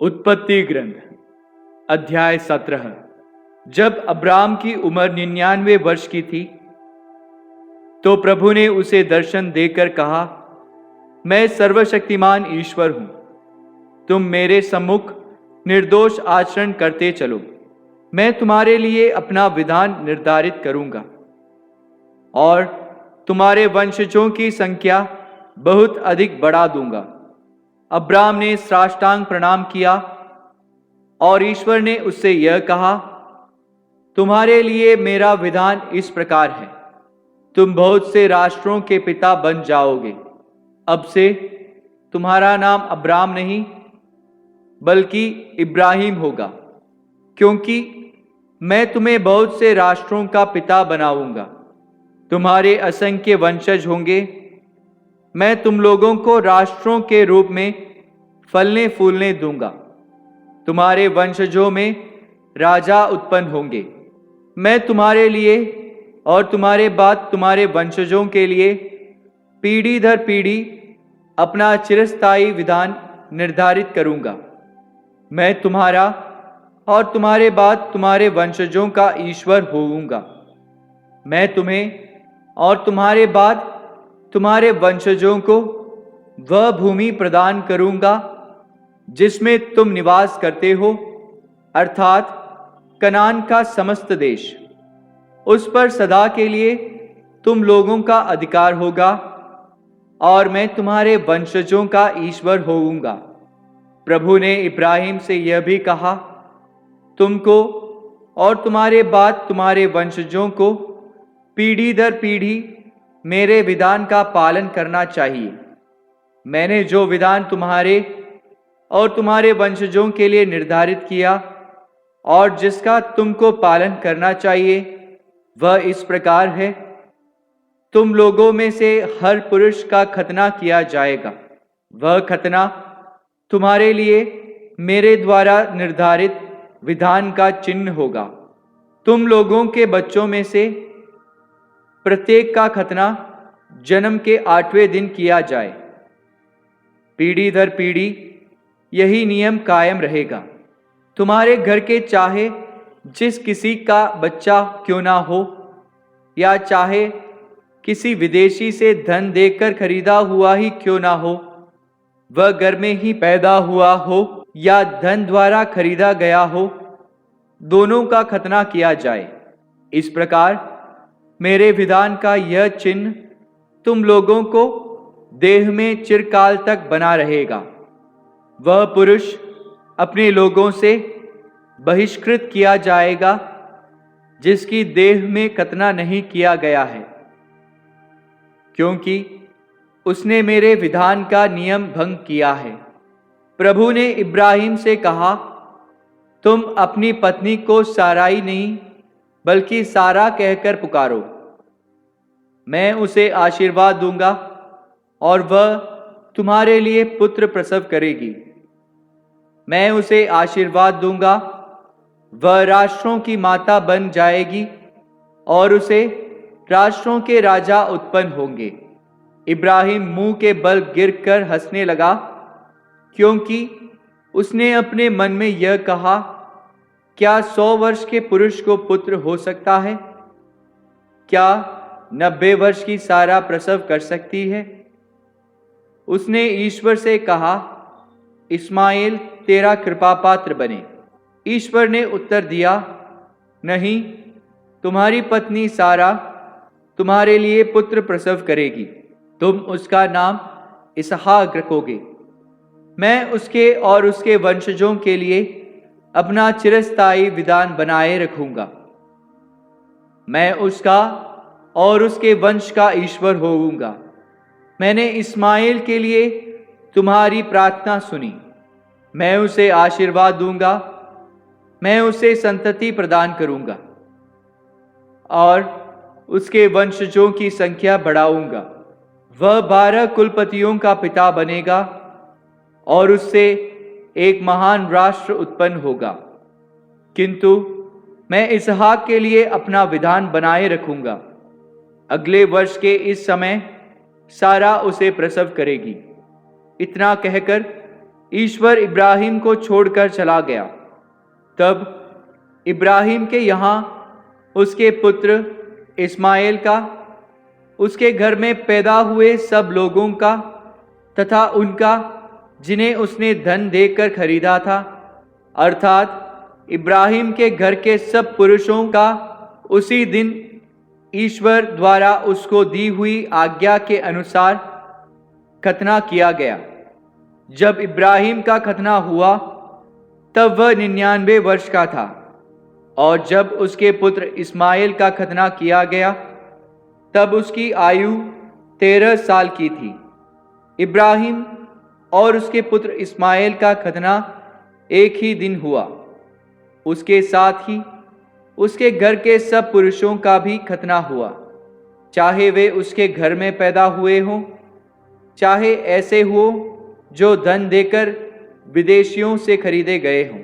उत्पत्ति ग्रंथ अध्याय 17। जब अब्राम की उम्र 99 वर्ष की थी तो प्रभु ने उसे दर्शन देकर कहा, मैं सर्वशक्तिमान ईश्वर हूं, तुम मेरे सम्मुख निर्दोष आचरण करते चलो। मैं तुम्हारे लिए अपना विधान निर्धारित करूंगा और तुम्हारे वंशजों की संख्या बहुत अधिक बढ़ा दूंगा। अब्राम ने साष्टांग प्रणाम किया और ईश्वर ने उससे यह कहा, तुम्हारे लिए मेरा विधान इस प्रकार है, तुम बहुत से राष्ट्रों के पिता बन जाओगे। अब से तुम्हारा नाम अब्राम नहीं बल्कि इब्राहिम होगा, क्योंकि मैं तुम्हें बहुत से राष्ट्रों का पिता बनाऊंगा। तुम्हारे असंख्य वंशज होंगे। मैं तुम लोगों को राष्ट्रों के रूप में फलने फूलने दूंगा। तुम्हारे वंशजों में राजा उत्पन्न होंगे। मैं तुम्हारे लिए और तुम्हारे बाद तुम्हारे वंशजों के लिए पीढ़ी दर पीढ़ी अपना चिरस्थायी विधान निर्धारित करूंगा। मैं तुम्हारा और तुम्हारे बाद तुम्हारे वंशजों का ईश्वर होऊंगा। मैं तुम्हें और तुम्हारे बाद तुम्हारे वंशजों को वह भूमि प्रदान करूंगा जिसमें तुम निवास करते हो, अर्थात कनान का समस्त देश। उस पर सदा के लिए तुम लोगों का अधिकार होगा और मैं तुम्हारे वंशजों का ईश्वर होऊंगा। प्रभु ने इब्राहिम से यह भी कहा, तुमको और तुम्हारे बाद तुम्हारे वंशजों को पीढ़ी दर पीढ़ी मेरे विधान का पालन करना चाहिए। मैंने जो विधान तुम्हारे और तुम्हारे वंशजों के लिए निर्धारित किया और जिसका तुमको पालन करना चाहिए, वह इस प्रकार है, तुम लोगों में से हर पुरुष का खतना किया जाएगा। वह खतना तुम्हारे लिए मेरे द्वारा निर्धारित विधान का चिन्ह होगा। तुम लोगों के बच्चों में से प्रत्येक का खतना जन्म के 8वें दिन किया जाए। पीढ़ी दर पीढ़ी यही नियम कायम रहेगा। तुम्हारे घर के चाहे जिस किसी का बच्चा क्यों ना हो, या चाहे किसी विदेशी से धन देकर खरीदा हुआ ही क्यों ना हो, वह घर में ही पैदा हुआ हो या धन द्वारा खरीदा गया हो, दोनों का खतना किया जाए। इस प्रकार मेरे विधान का यह चिन्ह तुम लोगों को देह में चिरकाल तक बना रहेगा। वह पुरुष अपने लोगों से बहिष्कृत किया जाएगा जिसकी देह में खतना नहीं किया गया है, क्योंकि उसने मेरे विधान का नियम भंग किया है। प्रभु ने इब्राहिम से कहा, तुम अपनी पत्नी को साराई नहीं बल्कि सारा कहकर पुकारो। मैं उसे आशीर्वाद दूंगा और वह तुम्हारे लिए पुत्र प्रसव करेगी। मैं उसे आशीर्वाद दूंगा, वह राष्ट्रों की माता बन जाएगी और उसे राष्ट्रों के राजा उत्पन्न होंगे। इब्राहिम मुंह के बल गिरकर हंसने लगा, क्योंकि उसने अपने मन में यह कहा, क्या 100 वर्ष के पुरुष को पुत्र हो सकता है? क्या 90 वर्ष की सारा प्रसव कर सकती है? उसने ईश्वर से कहा, इस्माइल तेरा कृपा पात्र बने। ईश्वर ने उत्तर दिया, नहीं, तुम्हारी पत्नी सारा तुम्हारे लिए पुत्र प्रसव करेगी। तुम उसका नाम इसहाक रखोगे। मैं उसके और उसके वंशजों के लिए अपना चिरस्थायी विधान बनाए रखूंगा। मैं उसका और उसके वंश का ईश्वर होऊंगा। मैंने इस्माइल के लिए तुम्हारी प्रार्थना सुनी। मैं उसे आशीर्वाद दूंगा, मैं उसे संतति प्रदान करूंगा और उसके वंशजों की संख्या बढ़ाऊंगा। वह 12 कुलपतियों का पिता बनेगा और उससे एक महान राष्ट्र उत्पन्न होगा। किंतु मैं इसहाक के लिए अपना विधान बनाए रखूंगा। अगले वर्ष के इस समय सारा उसे प्रसव करेगी। इतना कहकर ईश्वर इब्राहिम को छोड़कर चला गया। तब इब्राहिम के यहाँ उसके पुत्र इस्माइल का, उसके घर में पैदा हुए सब लोगों का तथा उनका जिन्हें उसने धन देकर खरीदा था, अर्थात इब्राहिम के घर के सब पुरुषों का उसी दिन ईश्वर द्वारा उसको दी हुई आज्ञा के अनुसार खतना किया गया। जब इब्राहिम का खतना हुआ तब वह 99 वर्ष का था, और जब उसके पुत्र इस्माइल का खतना किया गया तब उसकी आयु 13 साल की थी। इब्राहिम और उसके पुत्र इस्माइल का खतना एक ही दिन हुआ। उसके साथ ही उसके घर के सब पुरुषों का भी खतना हुआ, चाहे वे उसके घर में पैदा हुए हों, चाहे ऐसे हो जो धन देकर विदेशियों से खरीदे गए हों।